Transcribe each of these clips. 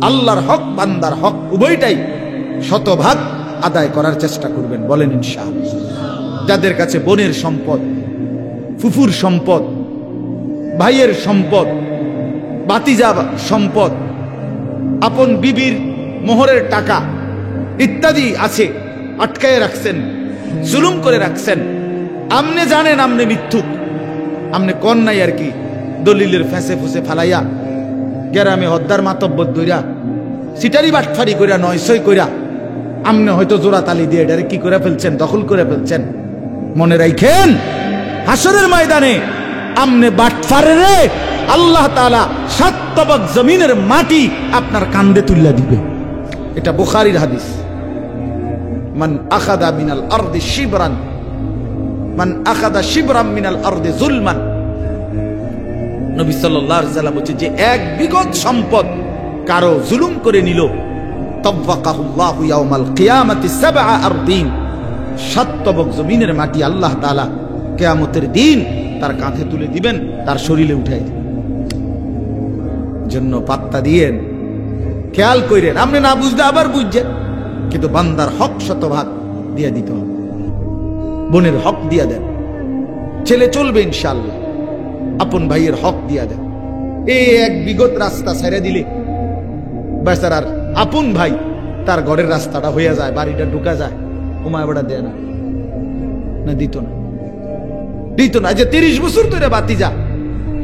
আল্লাহর হক বান্দার হক উভয়টাই শতভাগ আদায় করার চেষ্টা করবেন, বলেন ইনশাআল্লাহ। যাদের কাছে বোনের সম্পদ, ফুফুর সম্পদ, ভাইয়ের সম্পদ, বাতিজা সম্পদ, আপন বিবির মোহরের টাকা ইত্যাদি আছে, আটকায় রাখছেন, জুলুম করে রাখছেন, আমনে জানেন আমনে মিথ্যুক, আমনে কন নাই আর কি, দলিলের ফেঁসে ফুসে ফালাইয়া গ্রামে হদ্দার মাতব্বর দইরা সিটারি বাটফারি কইরা নয়সই কইরা আমনে হয়তো জোড়া তালি দিয়ে এটারে কি করে ফেলছেন, দখল করে ফেলছেন। মনে রাখেন হাসরের ময়দানে আমনে বাটফারে আল্লাহ তাআলা 7 তবক জমিনের মাটি আপনার কান্দে তুল্লা দিবে। এটা বুখারীর হাদিস। মান আখাযা মিনাল আরদি শিবরান, মান আখাযা শিবরান মিনাল আরদি যুলমান, নবী সাল্লাল্লাহু আলাইহি ওয়াসাল্লাম বলেন যে এক বিগত সম্পদ কারো জুলুম করে নিল, তাওয়াক্কাহুল্লাহু ইয়াউমাল কিয়ামাতি 7 আরদিন, 7 তবক জমিনের মাটি আল্লাহ তাআলা কিয়ামতের দিন তার কাঁধে তুলে দিবেন, তার শরীরে উঠাই দিবেন। জন্য পাত্তা দিয়েন, খেয়াল কইরেন, আপনি না বুঝতে আবার বুঝছেন, কিন্তু বান্দার হক শতভাগ দিয়ে দিতে হবে। বোনের হক দিয়া দেন, ছেলে চলবে ইনশাআল্লাহ, আপন ভাইয়ের হক দিয়া দেন। এই এক বিগত রাস্তা ছেড়ে দিলে বেচারার আপন ভাই তার ঘরের রাস্তাটা হয়ে যায়, বাড়িটা ঢুকা যায়, উমায় বড়া দেয় না, না দিত না, দিত না। যে 30 বছর ধরে বাতিজা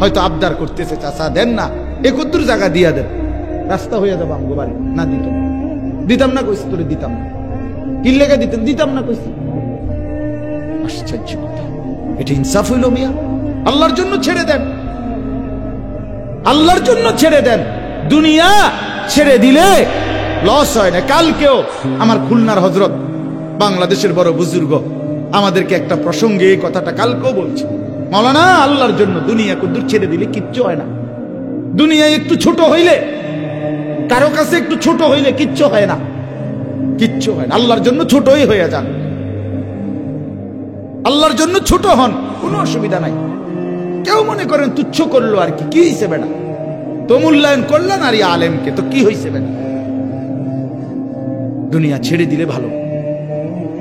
হয়তো আবদার করতেছে, চাচা দেন না, 71 জায়গা দিয়া দেন, রাস্তা হয়ে যাবে আমগো বাড়ি, না দিত না, দিতাম না কইছি, তোরে দিতাম না, কি লেগে দিতেন, দিতাম না কইছি। আশ্চর্য কথা, এটা ইনসাফ হইল মিয়া? আল্লাহর জন্য ছেড়ে দেন, আল্লাহর জন্য ছেড়ে দেন। দুনিয়া ছেড়ে দিলে লস হয় না। কালকেও আমার খুলনার হযরত, বাংলাদেশের বড় বুজুর্গ, আমাদেরকে একটা প্রসঙ্গে এই কথাটা কালকেও বলছে, মাওলানা আল্লাহর জন্য দুনিয়া কুদ্দুর ছেড়ে দিলে কিচ্ছু হয় না। দুনিয়ায় একটু ছোট হইলে, কারো কাছে একটু ছোট হইলে কিচ্ছু হয় না, কিচ্ছু হয় না। আল্লাহর জন্য ছোটই হয়ে যান, আল্লাহর জন্য ছোট হন, কোনো অসুবিধা নাই। কেউ মনে করেন তুচ্ছ করলো আর কি, কি হইছে বেটা, তো মূল্যায়ন করলেন আর আলেমকে, তো কি হইছে বেটা। দুনিয়া ছেড়ে দিলে ভালো,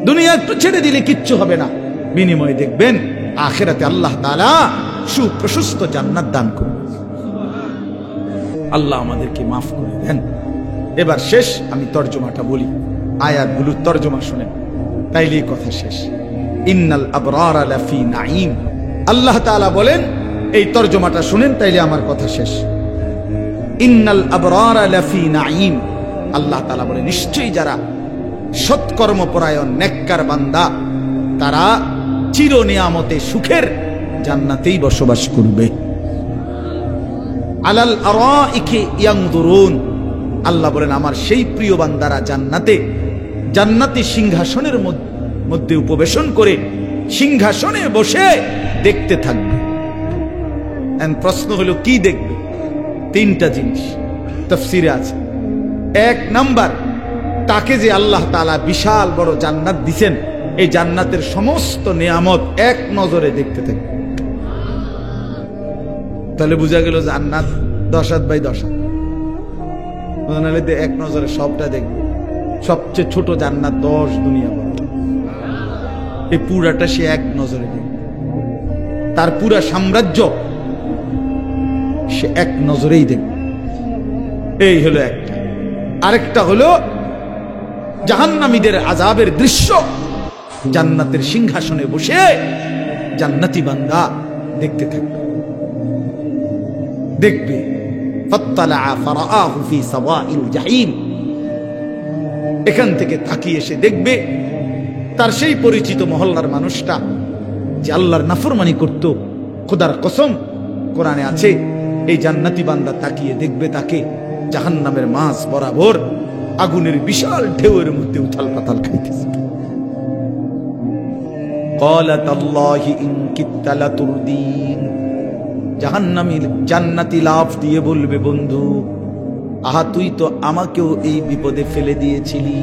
দুনিয়া একটু ছেড়ে দিলে কিচ্ছু হবে না, বিনিময়ে দেখবেন আখিরাতে আল্লাহ তাআলা সুপ্রশস্ত জান্নাত দান করবেন। আল্লাহ আমাদেরকে মাফ করে দেন। এবার শেষ আমি তর্জমাটা বলি, আয়াতগুলোর তর্জমা শুনেন, তাইলেই কথা শেষ। ইন্নাল আবরারা লাফি নাঈম, আল্লাহ তাআলা বলেন, এই তর্জমাটা শুনেন তাইলে আমার কথা শেষ। ইন্নাল আবরারা লাফি নাঈম, আল্লাহ তাআলা বলেন নিশ্চয়ই যারা সৎকর্মপরায়ণ নেককার বান্দা তারা চির নিয়ামতে সুখের জান্নাতেই বসবাস করবে। আলাল আরাইকি ইয়ানজুরুন, আল্লাহ বলেন আমার সেই প্রিয় বান্দারা জান্নাতে জান্নাতি সিংহাসনের মধ্যে উপবেশন করে সিংহাসনে বসে দেখতে থাকবে। প্রশ্ন হলো কি দেখবে? 3টা জিনিস তাফসীরে আছে। 1 নাম্বার, তাকে যে আল্লাহ তাআলা বিশাল বড় জান্নাত দিবেন, এই জান্নাতের সমস্ত নিয়ামত এক নজরে দেখতে থাকবে। তাহলে বোঝা গেল জান্নাত 10 হাত বাই 10 হাত, নাহলে এক নজরে সবটা দেখবে। সবচেয়ে ছোট জান্নাত 10 দুনিয়া বড়, এই পুরাটা সে এক নজরে দেখবে। তার পুরা সাম্রাজ্য সে এক নজরেই দেখবে। এই হলো একটা। আরেকটা হলো জাহান্নামীদের আযাবের দৃশ্য, জান্নাতের সিংহাসনে বসে জান্নাতি বান্দা দেখতে থাকবে, দেখবে। ফাত্তালা ফারাআহু ফি সাওয়াইল জাহিম, এখান থেকে তাকিয়ে এসে দেখবে তার সেই পরিচিত মহল্লার মানুষটা যে আল্লাহর নাফরমানি করত, খোদার কসম কোরআনে আছে, এই জান্নাতি বান্দা তাকিয়ে দেখবে তাকে জাহান্নামের মাঝ বরাবর আগুনের বিশাল ঢেউয়ের মধ্যে উথাল পাতাল খাইতেছে। ক্বালাত আল্লাহি ইন কিত্তা লাতুরদিন, জাহান্নামী জান্নাতি লাফ দিয়ে বলবে, বন্ধু আহা তুই তো আমাকেও এই বিপদে ফেলে দিয়েছিলি,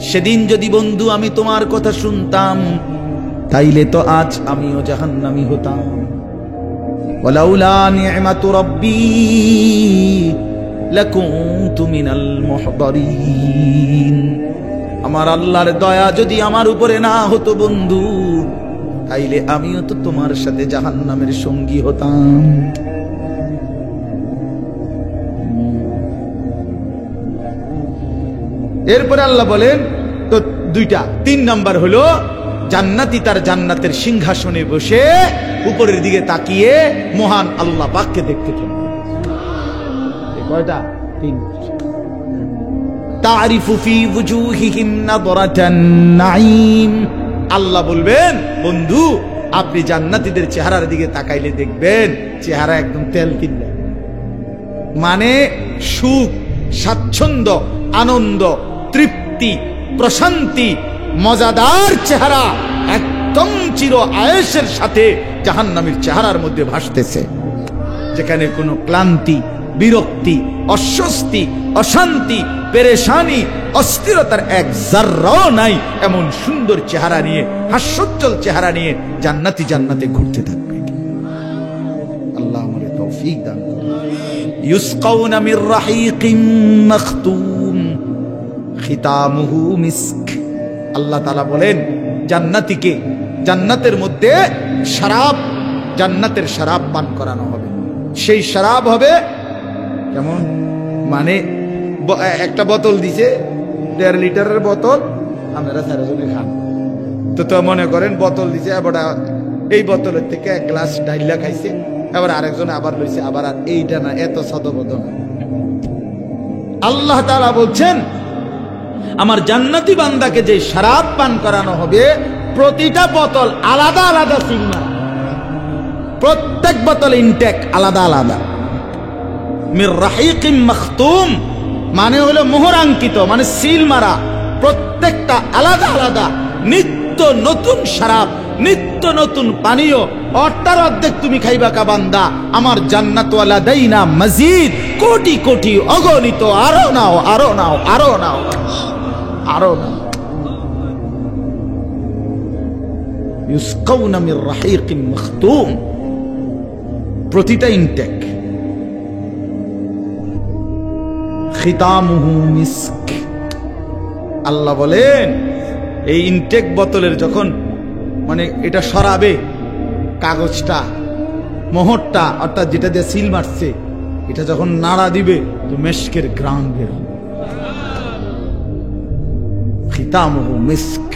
সেদিন যদি বন্ধু আমি তোমার কথা শুনতাম তাইলে তো আজ আমিও জাহান্নামী হতাম। ওয়ালাউলা নি'মাতু রাব্বি লাকুনতু মিনাল মুহদারিন। আমার আল্লাহর দয়া যদি আমার উপরে না হতো বন্ধু, তাইলে আমিও তো তোমার সাথে জাহান্নামের সঙ্গী হতাম। এরপরে আল্লাহ বলেন তো দুইটা, 3 নাম্বার হলো জান্নাতি তার জান্নাতের সিংহাসনে বসে উপরের দিকে তাকিয়ে মহান আল্লাহ পাককে দেখতে থাকবে। কয়টা? 3। তারিফু ফি ওয়ুজুহিহিম নাদরাতান নাঈম। আল্লাহ বলবেন বন্ধু আপনি জান্নাতীদের চেহারার দিকে তাকাইলে দেখবেন চেহারা একদম তেল কিনলে, মানে সুখ, স্বাচ্ছন্দ্য, আনন্দ, তৃপ্তি, প্রশান্তি, মজাদার চেহারা একদম চির আয়েশের সাথে জাহান্নামীর চেহারার মধ্যে ভাসতেছে, যেখানে কোনো ক্লান্তি, বিরক্তি, অস্বস্তি, অশান্তি, পেরেশানি, অস্থিরতার এক জাররাও নাই। এমন সুন্দর চেহারা নিয়ে, হাস্যোজ্জ্বল চেহারা নিয়ে জান্নাতি জান্নাতে ঘুরতে থাকবে। আল্লাহ আমাদের তৌফিক দান করুন। ইউসকাউনা মির রাহিকিম মাখতুম খিতামুহু মিস্ক। আল্লাহ তাআলা বলেন জান্নাতীকে জান্নাতের মধ্যে শরাব, জান্নাতের শরাব পান করানো হবে। সেই শরাব হবে কেমন, মানে একটা বোতল দিছে 1.5 লিটারের বোতল, আপনারা 4 জনে খান তো মনে করেন বোতল দিছে, এবার এই বোতলের থেকে 1 গ্লাস ডাইলা খাইছে, এবার আরেকজন আবার লইছে, আবার আর এইটা না, এত সদবদ না। আল্লাহ তাআলা বলছেন আমার জান্নাতি বান্দাকে যে শরাব পান করানো হবে প্রতিটা বোতল আলাদা আলাদা সিগন্যাল, প্রত্যেক বোতল ইনটেক আলাদা আলাদা। মির রাহিকিম মাখতুম মানে হলো মোহরাঙ্কিত, মানে সিল মারা, প্রত্যেকটা আলাদা আলাদা, নিত্য নতুন শরাব, নিত্য নতুন পানীয়। অর্থাৎ অর্ধেক তুমি খাইবা কা বান্দা, আমার জান্নাত ওয়ালা দাইনা মজিদ, কোটি কোটি অগণিত, আরো নাও, আরো নাও, আরো নাও, আরো নাও। ইউসকাউনা মির রাহিকিম মাখতুম, প্রতিটা ইনটেক। খিতামুহু মিস্ক। আল্লাহ বলেন এই ইনটেক বোতলের যখন মানে এটা সরাবে, কাগজটা, মোহরটা, অর্থাৎ যেটা দিয়ে সিল মারছে, এটা যখন নাড়া দিবে তো মিস্কের ঘ্রাণ বের হবে। খিতামুহু মিস্ক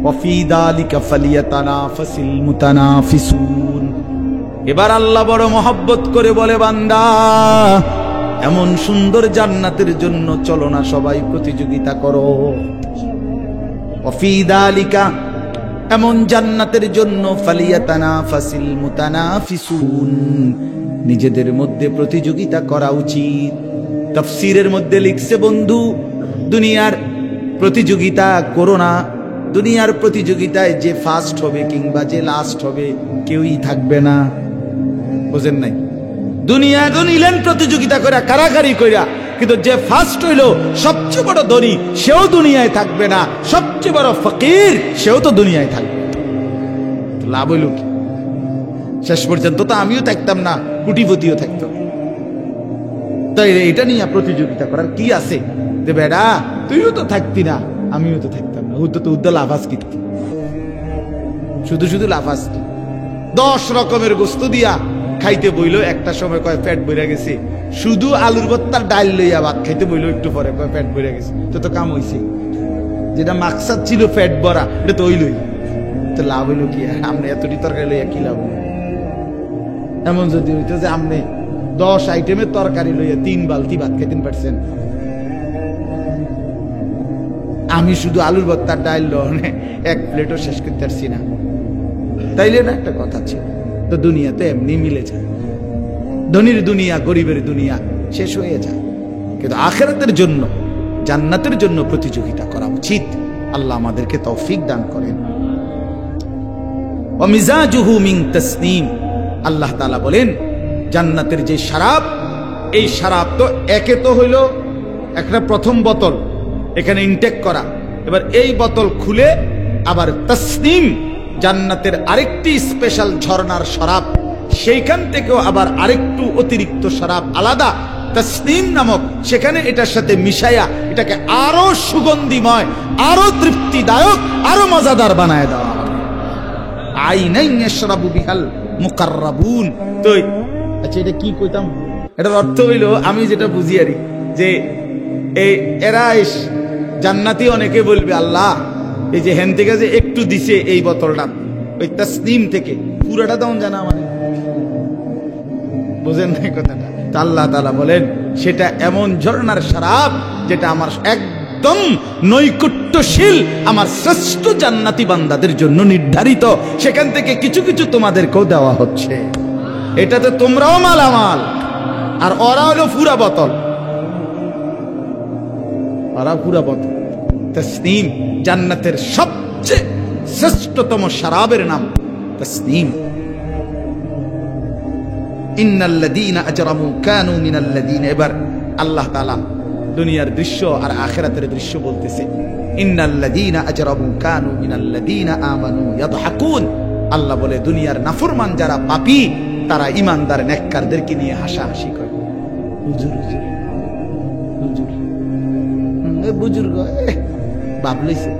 ওয়া ফি যালিকা ফালিয়াতানাফাসিল মুতানাফিসুন। এবার আল্লাহ বড় মহব্বত করে বলে বান্দা এমন সুন্দর জান্নাতের জন্য চলো না সবাই প্রতিযোগিতা করো। ওয়া ফি যালিকা, এমন জান্নাতের জন্য ফালিয়াতানাফাসিল মুতানাফিসুন, নিজেদের মধ্যে প্রতিযোগিতা করা উচিত। তাফসীরের মধ্যে লিখছে বন্ধু দুনিয়ার প্রতিযোগিতা করো না, দুনিয়ার প্রতিযোগিতায় যে ফার্স্ট হবে কিংবা যে লাস্ট হবে কেউই থাকবে না। বুঝেন নাই? দুনিয়া নিলেন প্রতিযোগিতা করে, কারাকারি কইরা, কিন্তু যে ফার্স্ট হইল সবচেয়ে বড় ধনী সেও দুনিয়ায় থাকবে না, সবচেয়ে বড় ফকির সেও তো দুনিয়ায় থাকবে। লাভ হইল কি? শেষ পর্যন্ত তো আমিও থাকতাম না, কোটিপতিও থাকতো। তাই এটা নিয়ে প্রতিযোগিতা করার কি আছে? যে বেড়া তুইও তো থাকতি না, আমিও তো থাকতাম না, তো উদ্দা লাফাস কিনতি, শুধু শুধু লাফাস। 10 রকমের গোস্ত দিয়া খাইতে বইল, একটা সময় কয় পেট বইরা গেছে, শুধু আলুর ভর্তার ডাল লইয়া ভাত খাইতে বইল, একটু পরে কয় পেট বইরা গেছে। তো কাম হইছে, যেটা মাকসাদ ছিল পেট ভরা এটা তো হইলই, তো লাভ হইল কি? আপনি এতটি তরকারি লইয়া কি লাভ? এমন যদি হইতো যে আপনি 10 আইটেমের তরকারি লইয়া 3 বালতি ভাত খাইতেন পারছেন, আমি শুধু আলুর ভর্তার ডাল লনে 1 প্লেটও শেষ করতে পারছি না, তাইলে না একটা কথা ছিল। তো দুনিয়াতে এমনি মিলে যায়, ধনীর দুনিয়া গরিবের দুনিয়া শেষ হয়ে যায়, কিন্তু আখিরাতের জন্য, জান্নাতের জন্য প্রতিযোগিতা করা উচিত। আল্লাহ আমাদেরকে তৌফিক দান করেন। ওয়া মিজাজুহু মিন তাসনিম। আল্লাহ তাআলা বলেন জান্নাতের যে শরাব, এই শরাব তো একে তো হইল একটা প্রথম বোতল এখানে ইনটেক করা, এবার এই বোতল খুলে আবার তাসনিম, জান্নাতের আরেকটি স্পেশাল ঝর্ণার শরাব, সেইখান থেকেও আবার আরেকটু অতিরিক্ত শরাব আলাদা তাসনিম নামক, সেখানে এটার সাথে মিশাইয়া এটাকে আরো সুগন্ধিময়, আরো তৃপ্তিদায়ক, আরো মজাদার বানায় দেওয়া হবে। আইনাইন ইয়াশরাবু বিহাল মুকাররাবুন। তো আচ্ছা, এটা কি কইতাম? এটার অর্থ হইল, আমি যেটা বুঝি আরি, যে এরা জান্নাতি অনেকে বলবে, আল্লাহ এই যে হেন থেকে যে একটু দিছে এই বোতলটা, ওই তাসনিম থেকে পুরাটা দাম জানা মানে বুঝেন না কথাটা? আল্লাহ তাআলা বলেন সেটা এমন ঝর্ণার শরাব যেটা আমার একদম নৈকট্যশীল, আমার শ্রেষ্ঠ জান্নাতি বান্দাদের জন্য নির্ধারিত। সেখান থেকে কিছু কিছু তোমাদেরকেও দেওয়া হচ্ছে। এটাতে তোমরাও মালামাল, আর ওরা হলো পুরা বোতল, ওরা পুরা বোতল। তাসনিম জান্নাতের সবচেয়ে শ্রেষ্ঠতম শরাবের নাম তাসনিম। ইন্নাল্লাযীনা আজরামু কানু মিনাল্লাযীনা, এবার আল্লাহ তাআলা দুনিয়ার দৃশ্য আর আখিরাতের দৃশ্য বলতেছে। ইন্নাল্লাযীনা আজরামু কানু মিনাল্লাযীনা আমানু ইয়াদহাকুন। আল্লাহ বলে দুনিয়ার নাফরমান যারা পাপী, তারা ঈমানদার নেককারদেরকে নিয়ে হাসাহাসি করে। হুজুর হুজুর হুজুর, এ বুজুর্গ বাপ লইছে,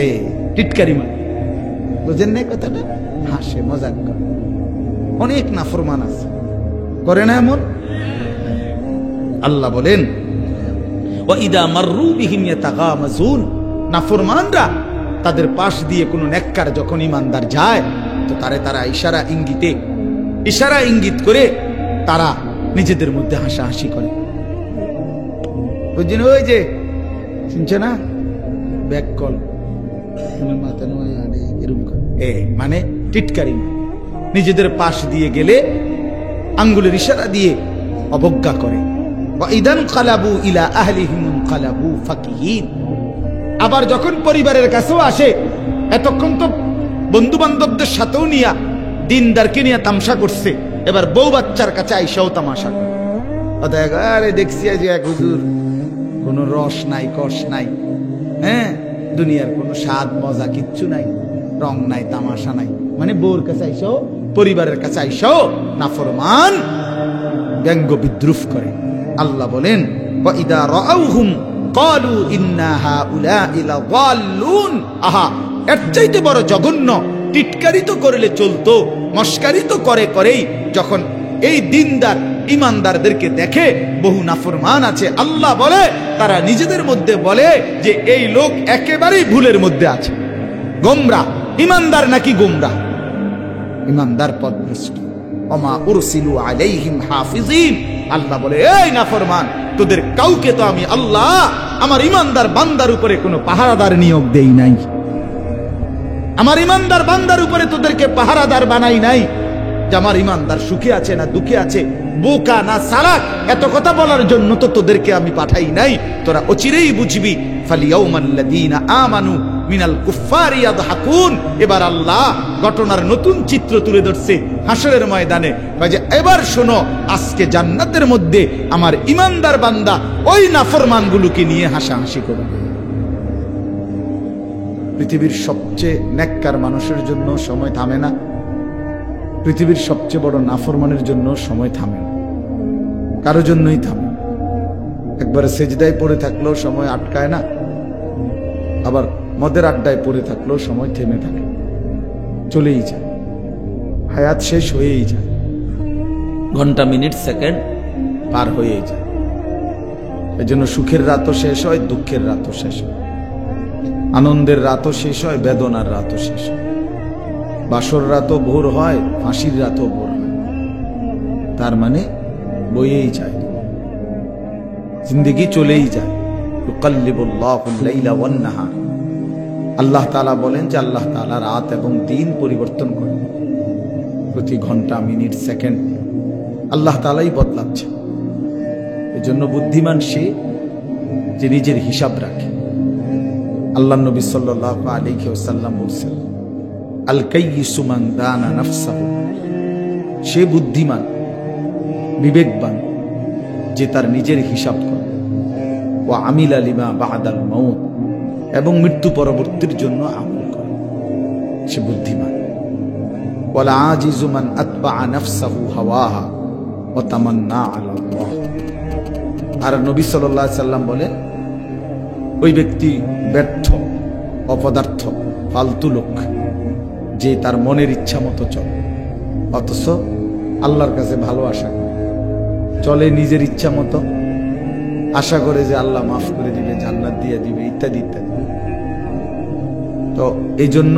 এই টিটকারি মানে, বুঝেন না কথাটা? হাসে মজাক করে। অনেক নাফরমান আছে, করে না এমন? আল্লাহ বলেন ওয়া ইদা মাররু বিহিম ইয়াতাগামাজুন। নাফরমানরা তাদের পাশ দিয়ে কোনো নেককার যখন ঈমানদার যায়, তো তারা ইশারা ইঙ্গিত করে তারা নিজেদের মধ্যে হাসাহাসি করে। বুঝছেন? ওই যে শুনছে না, ব্যাক কল মাথা নয় এরকম করে, মানে টিটকারি। নিজেদের পাশ দিয়ে গেলে আঙ্গুলের ইশারা দিয়ে অবজ্ঞা করে। ইদান কালাবু ইলা আহলিহিম কালাবু ফাকিহিন। আবার যখন পরিবারের কাছেও আসে, এতক্ষণ তো বন্ধু বান্ধবদের সাথেও নিয়া দিনদারকে নিয়ে তামসা করছে, এবার বউ বাচ্চার কাছে আইসাও তামাশা করে। আরে দেখছি যে এক হুজুর, কোনো রস নাই, কষ নাই, হ্যাঁ, দুনিয়ার কোনো স্বাদ মজা কিচ্ছু নাই, রং নাই, তামাশা নাই, মানে বউর কাছে আইসাও, পরিবারের কাছে আইসাও নাফরমান ব্যঙ্গ বিদ্রুপ করে। আল্লাহ বলেন ওয়া ইদা রাআউহুম ক্বালু ইন্না হাউলা'i লাযাল্লুন। আহা, এর চাইতে বড় জঘন্য টিটকারি তো করলে চলতো, মস্কারি তো করেই যখন এই দিনদার ঈমানদারদেরকে দেখে বহু নাফরমান আছে, আল্লাহ বলে তারা নিজেদের মধ্যে বলে যে এই লোক একেবারেই ভুলের মধ্যে আছে, গোমরা। ঈমানদার নাকি গোমরা? ঈমানদার পথভ্রষ্ট। ওমা উরসিলু আলাইহিম হাফিজিন। আল্লাহ বলে এই নাফরমান, তোদের কাউকে তো আমি আল্লাহ আমার ঈমানদার বান্দার উপরে কোনো পাহারাদার নিয়োগ দেই নাই, আমার ঈমানদার বান্দার উপরে তোদেরকে পাহারাদার বানাই নাই, যে আমার ঈমানদার সুখে আছে না দুঃখে আছে, বোকা না সালাক, এত কথা বলার জন্য তো তোদেরকে আমি পাঠাই নাই। তোরা অচিরেই বুঝবি। ফালিয়াউমাল্লাযীনা আমানু মিনাল কুফফারি ইয়াদহাকুন। এবার আল্লাহ ঘটনার নতুন চিত্র তুলে ধরছে হাসরের ময়দানে, যে এবার শোনো, আজকে জান্নাতের মধ্যে আমার ঈমানদার বান্দা ওই নাফরমানগুলোকে নিয়ে হাসাহাসি করবে। পৃথিবীর সবচেয়ে নেককার মানুষের জন্য সময় থামে না, পৃথিবীর সবচেয়ে বড় নাফরমানের জন্য সময় থামে না, কারো জন্যই থামে। একবারে সেজদায় পড়ে থাকলেও সময় আটকায় না, আবার মদের আড্ডায় পড়ে থাকলেও সময় থেমে থাকে, চলেই যায়, হায়াত শেষ হয়েই যায়, ঘন্টা মিনিট সেকেন্ড পার হয়েই যায়। এজন্য সুখের রাতও শেষ হয়, দুঃখের রাতও শেষ হয়, আনন্দের রাতও শেষ হয়, বেদনার রাতও শেষ হয়, বাসর রাতও ভোর হয়, ফাঁসির রাতও ভোর হয়। তার মানে বইয়েই যায়, জিন্দেগি চলেই যায়। ইউকাল্লিবুল্লাহুল লাইলা ওয়ান নাহার। আল্লাহ তাআলা বলেন যে আল্লাহ তাআলা রাত এবং দিন পরিবর্তন করেন, প্রতি ঘন্টা মিনিট সেকেন্ড আল্লাহ তাআলাই বদলাচ্ছে। এজন্য বুদ্ধিমান সে যে নিজের হিসাব রাখে। আল্লাহ নবী সাল্লাল্লাহু আলাইহি ওয়াসাল্লাম বলেছেন, আল কাইয়িসু মান দানা নাফসাহু। সে বুদ্ধিমান, বিবেকবান যে তার নিজের হিসাব করে। ওয়া আমিলা লিমা বা'দাল মাউত, এবং মৃত্যু পরবর্তীর জন্য আমল করে, সে বুদ্ধিমান। ওয়াল আজিজু মান আতবা'a নাফসাহু হাওয়াহা ওয়া তামান্না আলা আল্লাহ। আর নবী সাল্লাল্লাহু আলাইহি সাল্লাম বলেন ওই ব্যক্তি ব্যর্থ, অপদার্থ, ফালতু লোক, যে তার মনের ইচ্ছা মতো চলে, অথচ আল্লাহর কাছে ভালো আশা করে চলে, নিজের ইচ্ছা মতো আশা করে যে আল্লাহ মাফ করে দিবে, জান্নাত দিয়ে দিবে, ইত্যাদি ইত্যাদি। তো এই জন্য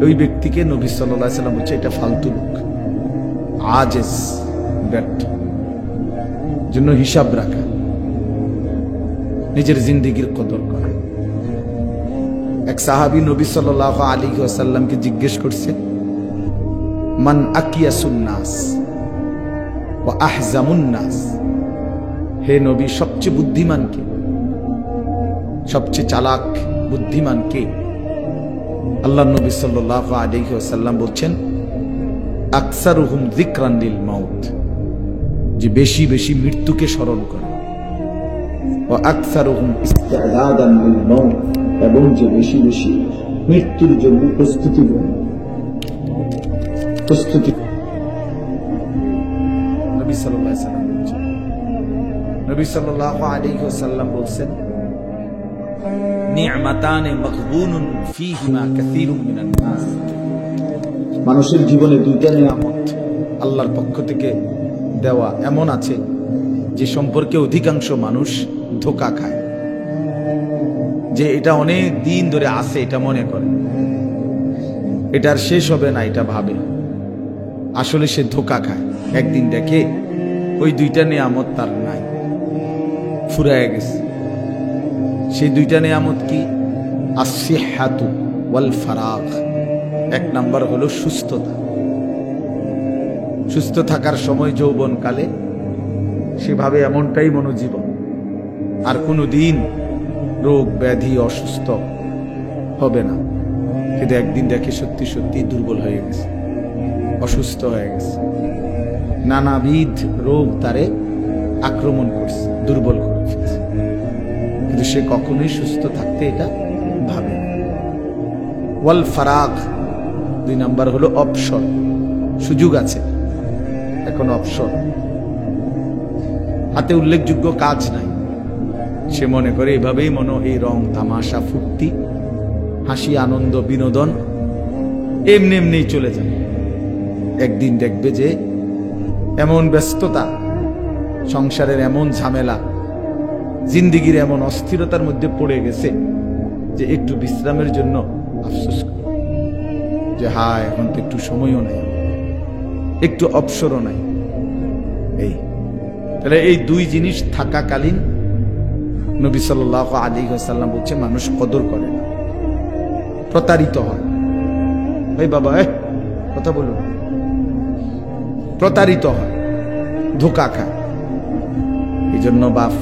ওই ব্যক্তিকে নবী সাল্লাল্লাহু আলাইহি সাল্লাম বলছে এটা ফালতু লোক, আজেজ, ব্যর্থ। জন্য হিসাব রাখা, নিজের জিন্দেগির কদর করা। এক সাহাবী নবী সাল্লাল্লাহু আলাইহি ওয়াসাল্লামকে জিজ্ঞেস করছে, মান আকিয়াসুন নাস ওয়া আহজামুন নাস, হে নবী সবচেয়ে বুদ্ধিমান কে, সবচেয়ে চালাক বুদ্ধিমান কে? আল্লাহ নবী সাল্লাল্লাহু আলাইহি ওয়াসাল্লাম বলছেন, আকসারুহুম যিকরান লিল মাউত, যে বেশি বেশি মৃত্যুকে স্মরণ করে, ওয়া আকসারুহুম ইস্তিআদাদান লিল মাউত, এবং যে বেশি বেশি মৃত্যুর জন্য প্রস্তুতি নেয়। নবী সাল্লাল্লাহু আলাইহি ওয়াসাল্লাম বলছেন, নবী সাল্লাল্লাহু আলাইহি ওয়াসাল্লাম বলছেন, নি'মাতানে মাগবুনুন ফীহিমা কাসীরুম মিনান নাস, মানুষের জীবনে দুইটা নিয়ামত আল্লাহর পক্ষ থেকে দেওয়া এমন আছে যে সম্পর্কে অধিকাংশ মানুষ ধোঁকা খায়, যে এটা অনেক দিন ধরে আছে, এটা মনে করে এটার শেষ হবে না, এটা ভাবে, আসলে সে ধোঁকা খায়। একদিন দেখে ওই দুইটা নিয়ামত তার নাই, ফুরায় গেছে। সেই দুইটা নিয়ামত কি? আসিহাতু ওয়াল ফারাগ। এক নাম্বার হলো সুস্থতা। সুস্থ থাকার সময় যৌবনকালে সেভাবে এমনটাই মনোজীবন, আর কোনো দিন রোগ ব্যাধি অসুস্থ হবে না। কিন্তু একদিন দেখে সত্যি সত্যি দুর্বল হয়ে গেছে, অসুস্থ হয়ে গেছে, নানাবিধ রোগ তারে আক্রমণ করছে, দুর্বল করে ফেলছে, কিন্তু সে কখনোই সুস্থ থাকতে এটা ভাবে না। ওয়াল ফারাগ, দুই নাম্বার হলো অবসর। সুযোগ আছে, এখন অবসর, হাতে উল্লেখযোগ্য কাজ নাই, সে মনে করে এভাবেই এই রং তামাশা ফুর্তি হাসি আনন্দ বিনোদন এমনি এমনি চলে যাবে। একদিন দেখবে যে এমন ব্যস্ততা, সংসারের এমন ঝামেলা, জিন্দিগির এমন অস্থিরতার মধ্যে পড়ে গেছে যে একটু বিশ্রামের জন্য আফসোস করে যে হায়, এখন তো একটু সময়ও নাই, একটু অবসরও নাই। তাহলে এই দুই জিনিস থাকাকালীন নবী সাল্লাল্লাহু আলাইহি ওয়াসাল্লাম বলছে মানুষ কদর করে না, প্রতারিত হয়। ভাই বাবা কথা বলুন, প্রতারিত হয়, ধোঁকা খায়। এই জন্য বাপ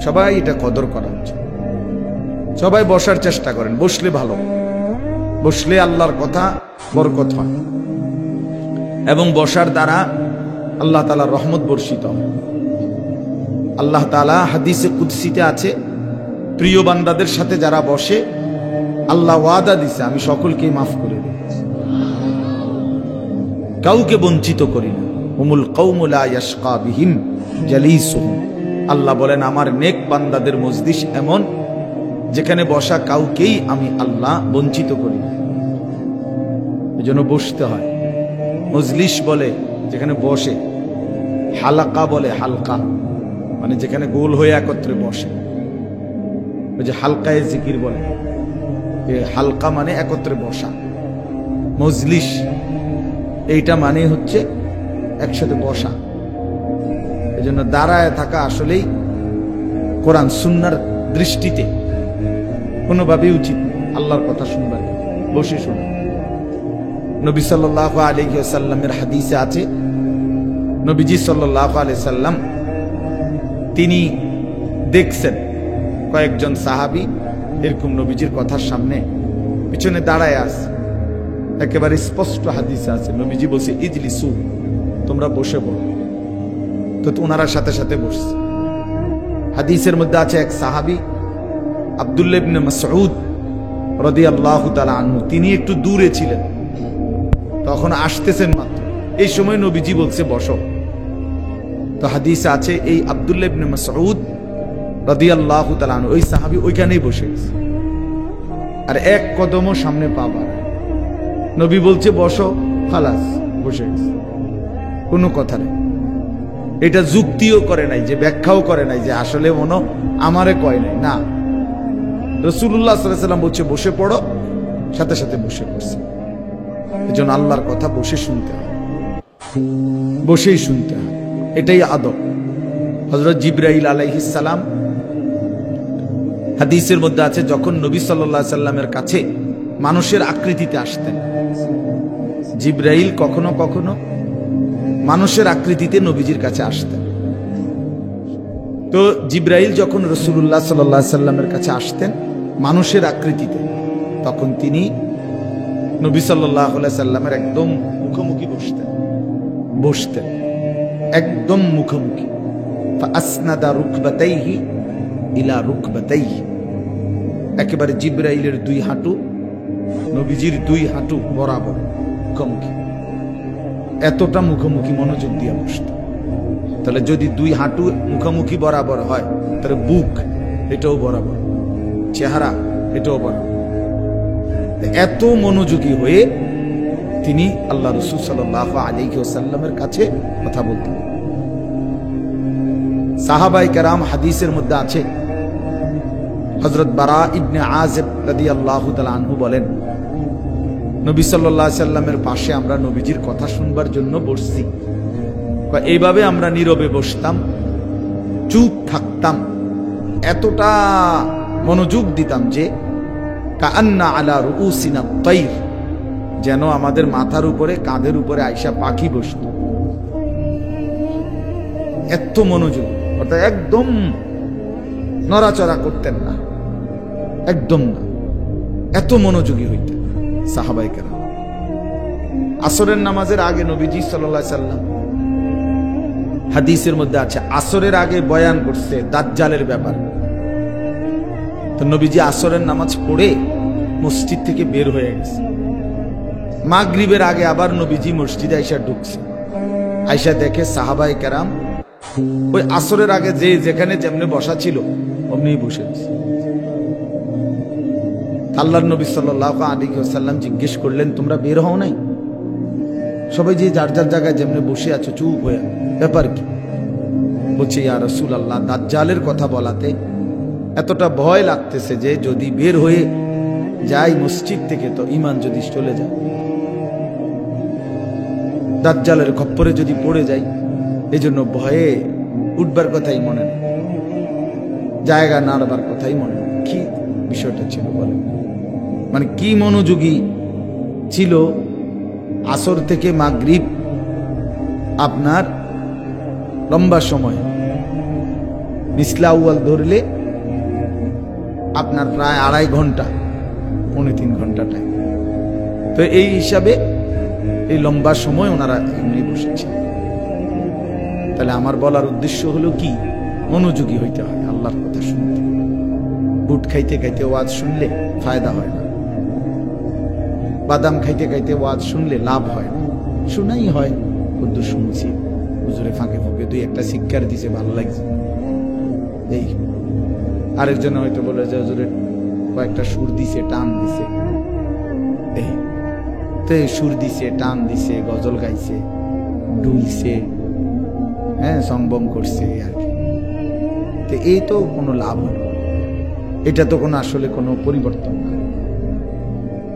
সবাই এটা কদর করা উচিত। সবাই বসার চেষ্টা করেন, বসলে ভালো, বসলে আল্লাহর কথা বরকত হয়, এবং বসার দ্বারা আল্লাহ তাআলার রহমত বর্ষিত হয়। আল্লাহ তাআলা হাদিসে কুদসিতে আছে, প্রিয় বান্দাদের সাথে যারা বসে আল্লাহ ওয়াদা দিছে আমি সকলকেই মাফ করে দেব, কাউকে বঞ্চিত করি না। হুমুল কওমু লা ইয়াশকা বিহিম জালিসুহুম, আল্লাহ বলেন আমার নেক বান্দাদের মজলিস এমন যেখানে বসা কাউকেই আমি আল্লাহ বঞ্চিত করি না। এজন্য বসতে হয়। মজলিস বলে যেখানে বসে, হালাকা বলে হালকা, মানে যেখানে গোল হয়ে একত্রে বসে। ওই যে হালকায়ে জিকির বলে, হালকা মানে একত্রে বসা। মজলিস এইটা মানে হচ্ছে একসাথে বসা। এজন্য দাঁড়ায় থাকা আসলেই কোরআন সুন্নাহর দৃষ্টিতে কোনোভাবেই উচিত। আল্লাহর কথা শুনবেন, বসে শুনবেন। নবী সাল্লাল্লাহু আলাইহি ওয়াসাল্লামের হাদিসে আছে, নবীজি সাল্লাল্লাহু আলাইহি সাল্লাম তিনি দেখছেন কয়েকজন সাহাবী এরকম নবীজির কথার সামনে পিছনে দাঁড়ায় আছে। একেবারে স্পষ্ট হাদিসে আছে, নবীজি বলছে ইজলিসু, তোমরা বসে পড়ো। তো ওনারা সাথে সাথে বসছে। হাদিসের মধ্যে আছে এক সাহাবী আব্দুল্লাহ ইবনে মাসউদ রাদিয়াল্লাহু তাআলা আনহু, তিনি একটু দূরে ছিলেন, তখন আসতেছেন মাত্র। এই সময় নবীজি বলছে বসো। তো হাদিসে আছে এই আব্দুল্লাহ ইবনে মাসউদ রাদিয়াল্লাহু তাআলা আনহু ওই সাহাবী ওইখানেই বসে গেছে, আর এক কদমও সামনে পা বাড়ায়। নবী বলছে বসো, খালাস, বসে গেছে, কোনো কথা নেই। এটা যুক্তিও করে নাই, যে ব্যাখ্যাও করে নাই যে আসলে মনে আমারে কয় নাই, না, রাসূলুল্লাহ সাল্লাল্লাহু আলাইহি ওয়াসাল্লাম বলছে বসে পড়ো, সাথে সাথে বসে পড়ছে। এজন্য আল্লাহর কথা বসে শুনতে হয়, বসেই শুনতে হয়, এটাই আদব। হযরত জিবরাইল আলাইহিস সালাম, হাদিসের মধ্যে আছে, যখন নবী সাল্লাল্লাহু আলাইহি সাল্লামের কাছে মানুষের আকৃতিতে আসতেন, জিবরাইল কখনো কখনো মানুষের আকৃতিতে নবীজির কাছে আসতেন। তো জিবরাইল যখন রাসূলুল্লাহ সাল্লাল্লাহু আলাইহি সাল্লামের কাছে আসতেন মানুষের আকৃতিতে, তখন তিনি নবী সাল্লাল্লাহু আলাইহি সাল্লামের একদম মুখোমুখি বসতেন একদম মুখোমুখি। ফাআসনাদা রুকবাতাইহি ইলা রুকবাতাইহি, একেবারে জিবরাইলের দুই হাঁটু নবীজির দুই হাঁটু বরাবর মুখোমুখি, এতটা মুখোমুখি মনোযোগ দিয়ে বসত। তাহলে যদি দুই হাঁটু মুখোমুখি বরাবর হয়, তাহলে বুক এটাও বরাবর, চেহারা এটাও বরাবর। এত মনোযোগী হয়ে তিনি আল্লাহ রাসূল সাল্লাল্লাহু আলাইহি ওয়াসাল্লামের কাছে কথা বলতেন। সাহাবায়ে কেরাম, হাদিসের মধ্যে আছে, হযরত বারা ইবনে আযিব রাদিয়াল্লাহু তাআলা আনহু বলেন, নবী সাল্লাল্লাহু আলাইহি সাল্লামের পাশে আমরা নবীজির কথা শুনবার জন্য বসছি। এইভাবে আমরা নীরবে বসতাম, চুপ থাকতাম, এতটা মনোযোগ দিতাম যে কাআন্না আলা রুউসিনা তাইর, যেন আমাদের মাথার উপরে কাঁধের উপরে আয়সা পাখি বসত। এত মনোযোগ, অর্থাৎ একদম নড়াচড়া করতেন না, একদম না, এত মনোযোগী হইতেন সাহাবায়ে কেরাম। আসরের নামাজের আগে নবীজি সাল্লাল্লাহু আলাইহি সাল্লাম, হাদিসের মধ্যে আছে, আসরের আগে বয়ান করছে দাজ্জালের ব্যাপারে। তো নবীজি আসরের নামাজ পড়ে মসজিদ থেকে বের হয়ে গেছে। মাগরিবের আগে আবার নবীজি মসজিদে আইসা ঢুকছে, আইসা দেখে সাহাবায়ে কেরাম ওই আসরের আগে যে যেখানে যেমনে বসা ছিল অমনি বসে আছে। আল্লাহর নবী সাল্লাল্লাহু আলাইহি ওয়াসাল্লাম জিজ্ঞেস করলেন, তোমরা বের হও নাই? সবাই যে যার যার জায়গায় যেমনে বসে আছো চুপ হয়ে, ব্যাপার কি? বলছে, ইয়া রাসূলুল্লাহ, দাজ্জালের কথা বলাতে এতটা ভয় লাগতেছে যে যদি বের হয়ে যাই মসজিদ থেকে তো ঈমান যদি চলে যায়, দাজ্জালের খপ্পরে যদি পড়ে যাই, এজন্য ভয়ে উঠবার কথাই মনে নেই, জায়গা নাড়বার কথাই মনে নেই। কি বিষয়টা ছিল বলেন? মানে কি মনোযোগী ছিল। আসর থেকে মাগরিব আপনার লম্বা সময়, বিসলা আউয়াল ধরলে আপনার প্রায় 2.5 ঘন্টা, 3.25 ঘন্টা টাইম। তো এই হিসাবে এই লম্বা সময় ওনারা এমনি বসেছেন। তাহলে আমার বলার উদ্দেশ্য হলো কি, মনোযোগী হইতে হয় আল্লাহর কথা শুনতে। বুট খাইতে খাইতে ওয়াজ শুনলে ফায়দা হয় না, বাদাম খাইতে খাইতে ওয়াজ শুনলে লাভ হয় না। শুনাই হয়, কদ্দুর শুনছি, হুজুরে ফাঁকে ফুঁকে 2-1টা শিক্ষার দিছে, ভালো লাগছে। এই আরেকজন হয়তো বলে যে হুজুরে কয়েকটা সুর দিছে, টান দিছে, এই তো সুর দিছে, টান দিছে, গজল গাইছে, ডুলছে, হ্যাঁ, সংবম করছে আর কি। তো এই তো কোনো লাভ হলো, এটা তো কোনো আসলে কোনো পরিবর্তন না।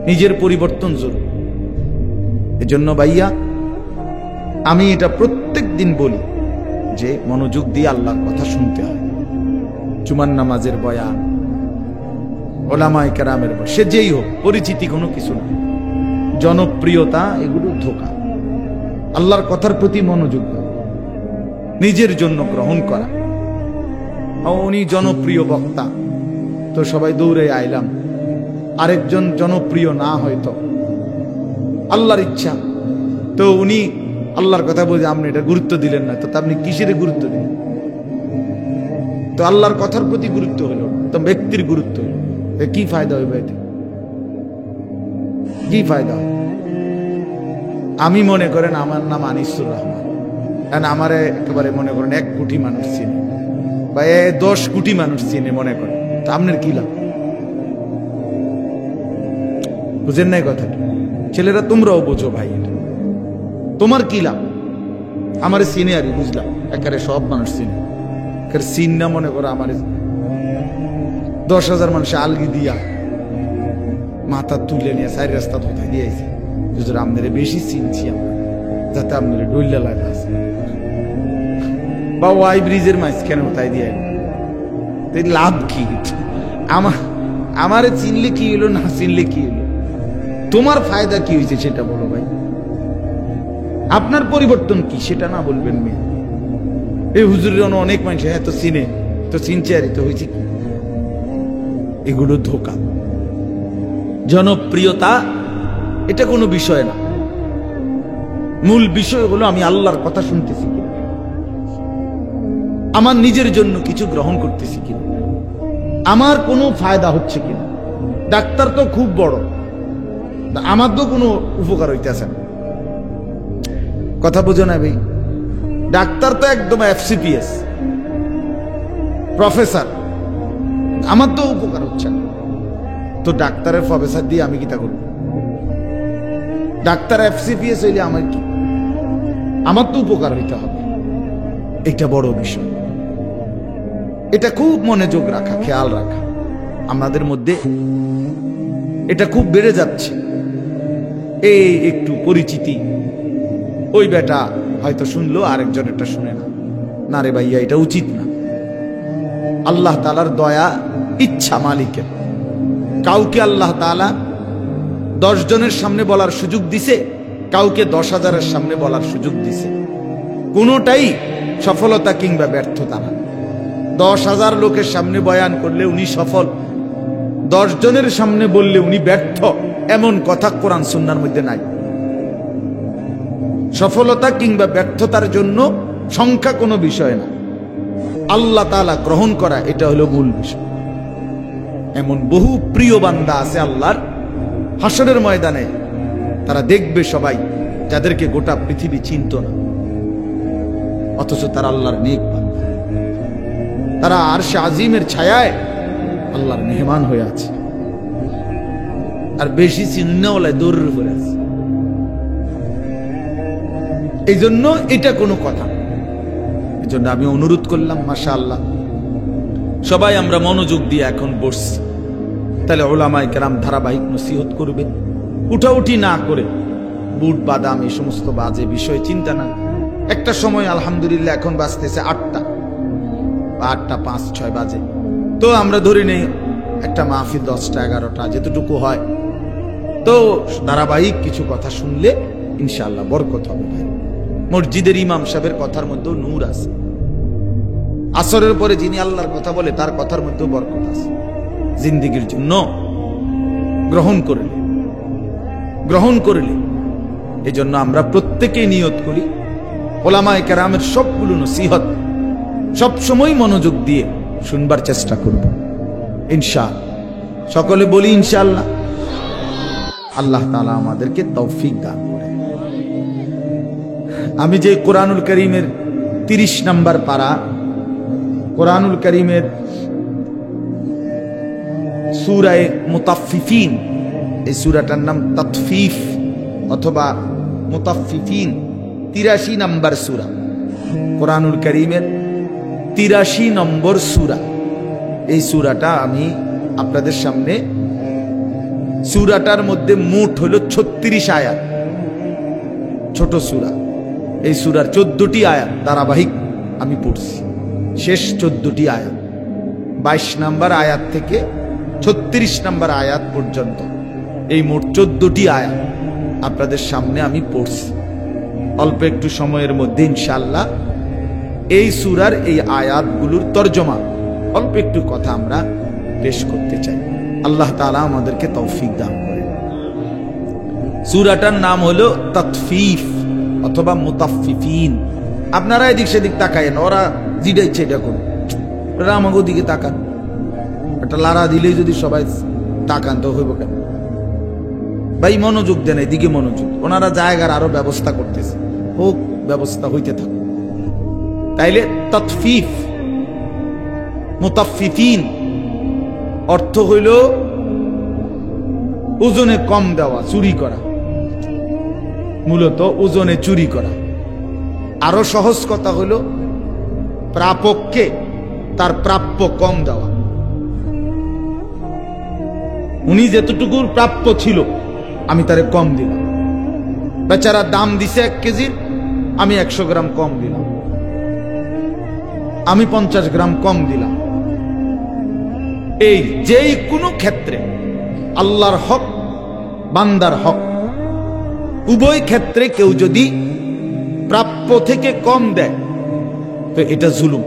নিজের পরিবর্তন জরুরি। এজন্য ভাইয়া আমি এটা প্রত্যেক দিন বলি যে মনোযোগ দিয়ে আল্লাহর কথা শুনতে হয়। জুমার নামাজের বয়ান, ওলামায়ে কেরামের বয়ান, সে যেই হোক, পরিচিতি কোনো কিছু না, জনপ্রিয়তা এগুলো ধোঁকা। আল্লাহর কথার প্রতি মনোযোগ দাও, নিজের জন্য গ্রহণ করা। উনি জনপ্রিয় বক্তা, তো সবাই দৌড়ে আইলাম। আরেকজন জনপ্রিয় না হয়তো, আল্লাহর ইচ্ছা, তো উনি আল্লাহর কথা বলছে, আপনি এটা গুরুত্ব দিলেন না, তো আপনি কিসের গুরুত্ব দিলেন? তো আল্লাহর কথার প্রতি গুরুত্ব হলো, তো ব্যক্তির গুরুত্ব হলো, কি ফায়দা হইবে? এতে কি ফায়দা? আমি মনে করেন আমার নাম আনিসুর রহমান, কারণ আমারে একেবারে মনে করেন 1 কোটি মানুষ চিনে বা 10 কোটি মানুষ চিনে মনে করেন, তো আপনার কি লাভ? বুঝেন নাই কথাটা? ছেলেরা তোমরাও বোঝো ভাই, এটা তোমার কি লাভ? আমার চিনে আর বুঝলাম, একেবারে সব মানুষ চিনে, একেবারে চিন না মনে করো আমার 10,000 মানুষ আলগি দিয়া মাথা তুলে নিয়ে 4 রাস্তা কোথায় দিয়েছে, হুজুর আপনারে বেশি চিনছি আমরা, যাতে আপনার ডইলা লাগা আছে বা ওয়াই ব্রিজের মাঝখানে কোথায় দিয়ে লাভ কি? আমারে চিনলে কি হলো, না চিনলে কি হলো? তোমার ফায়দা কি হয়েছে সেটা বলো ভাই। আপনার পরিবর্তন কি সেটা না বলবেন মেয়ে। এই হুজুরের অনেক মানুষ হ্যাঁ তো চিনে, তো চিনছে আর তো হয়েছে কি? এগুলো ধোঁকা। জনপ্রিয়তা এটা কোনো বিষয় না, মূল বিষয় হলো আমি আল্লাহর কথা শুনতেছি কিনা, আমার নিজের জন্য কিছু গ্রহণ করতেছি কিনা, আমার কোনো ফায়দা হচ্ছে কিনা। ডাক্তার তো খুব বড়, আমার তো কোনো উপকার হইতেছে না। কথা বুঝো না ভাই? ডাক্তার তো একদম FCPS প্রফেসর, আমার তো উপকার হচ্ছে না। তো ডাক্তারের প্রফেসর দিয়ে আমি কিটা করব? ডাক্তার FCPS হইলে আমার কি? আমার তো উপকার হইতে হবে। এটা বড় বিষয়, এটা খুব মনোযোগ রাখা, খেয়াল রাখা। আমাদের মধ্যে এটা খুব বেড়ে যাচ্ছে। এই একটু পরিচিতি, ওই বেটা হয়তো শুনলো, আরেকজন এটা শুনে না, না রে ভাইয়া এটা উচিত না। আল্লাহ তাআলার দয়া, ইচ্ছা মালিকের। কাউকে আল্লাহ তাআলা 10 জনের সামনে বলার সুযোগ দিছে, কাউকে 10,000-এর সামনে বলার সুযোগ দিছে। কোনোটাই সফলতা কিংবা ব্যর্থতা না। 10,000 লোকের সামনে বয়ান করলে উনি সফল, 10 জনের সামনে বললে উনি ব্যর্থ, এমন কথা কোরআন সুন্নাহর মধ্যে নাই। সফলতা কিংবা ব্যর্থতার জন্য সংখ্যা কোনো বিষয় না, আল্লাহ তাআলা গ্রহণ করা এটা হলো মূল বিষয়। এমন বহু প্রিয় বান্দা আছে আল্লাহর, হাসরের ময়দানে তারা দেখবে সবাই, যাদেরকে গোটা পৃথিবী চিনত না, অথচ তারা আল্লাহর নেক বান্দা। তারা আরশে আজিমের ছায়ায় আল্লাহর মেহমান হয়ে আছে, আর বেশি চিন্নাওয়ালায় দৌড়ের উপরে আছে। এই জন্য এটা কোনো কথা। এই জন্য আমি অনুরোধ করলাম, মাশাআল্লাহ সবাই আমরা মনোযোগ দিয়ে এখন বসছি, তাহলে ওলামায়ে কেরাম ধারাবাহিক নসিহত করবে, উঠাউঠি না করে বুট বাদাম এই সমস্ত বাজে বিষয় চিন্তা না। একটা সময় আলহামদুলিল্লাহ এখন বাজতেছে 8টা বা 8টা 5-6 বাজে, তো আমরা ধরে নেই একটা মাহফিল 10টা 11টা যেতটুকু হয়, তো ধারাবাহিক কিছু কথা শুনলে ইনশাআল্লাহ বরকত হবে ভাই। মসজিদের ইমাম সাহেবের কথার মধ্যেও নূর আছে, আসরের পরে যিনি আল্লাহর কথা বলে তার কথার মধ্যেও বরকত আছে। জিন্দেগীর জন্য গ্রহণ করলে এই জন্য আমরা প্রত্যেকেই নিয়ত করি, ওলামায়ে কেরামের সবগুলো নসিহত সবসময় মনোযোগ দিয়ে শুনবার চেষ্টা করব ইনশাআল্লাহ। সকলে বলি ইনশাআল্লাহ। আল্লাহ তাআলা আমাদেরকে তৌফিক দান করে। আমি যে কোরআনুল কারীমের 30 নম্বর পারা, কোরআনুল কারীমের সূরা মুতাফফিফিন, এই সূরাটার নাম তাতফিফ অথবা মুতাফফিফিন, 83 নম্বর সূরা, কোরআনুল কারীমের 83 নম্বর সূরা। এই সূরাটা আমি আপনাদের সামনে, সূরাটার মধ্যে মোট হলো 36 আয়াত, ছোট সূরা। এই সূরার 14টি আয়াত ধারাবাহিক আমি পড়ছি, শেষ 14টি আয়াত 22 নম্বর আয়াত থেকে 36 নম্বর আয়াত পর্যন্ত, এই মোট 14টি আয়াত আপনাদের সামনে আমি পড়ছি। অল্প একটু সময়ের মধ্যে ইনশাআল্লাহ এই সূরার এই আয়াতগুলোর তরজমা অল্প একটু কথা আমরা পেশ করতে চাই। আল্লাহ তাআলা আমাদেরকে তৌফিক দান করেন। সূরাটার নাম হলো তাতফিফ অথবা মুতাফফিফিন। আপনারা এদিক সেদিক তাকায়েন, ওরা যেটা ইচ্ছে এটা করুন, ওরা আমাকে দিকে তাকান। একটা লারা দিলেই যদি সবাই তাকান তো হইব কেন ভাই? মনোযোগ দেন, এদিকে মনোযোগ। ওনারা জায়গার আরো ব্যবস্থা করতেছে, হোক ব্যবস্থা হইতে থাকুক। তাইলে তাতফিফ, মুতাফফিফিন অর্থ হইল ওজনে কম দেওয়া, চুরি করা, মূলত ওজনে চুরি করা। আরো সহজ কথা হইল প্রাপককে তার প্রাপ্য কম দেওয়া। উনি যতটুকুর প্রাপ্য ছিল আমি তারে কম দিলাম। বেচারা দাম দিছে 1 কেজির, আমি 100 গ্রাম কম দিলাম, আমি 50 গ্রাম কম দিলাম। এই যেই কোনো ক্ষেত্রে আল্লাহর হক, বান্দার হক, উভয় ক্ষেত্রে কেউ যদি প্রাপ্য থেকে কম দেয় তো এটা জুলুম।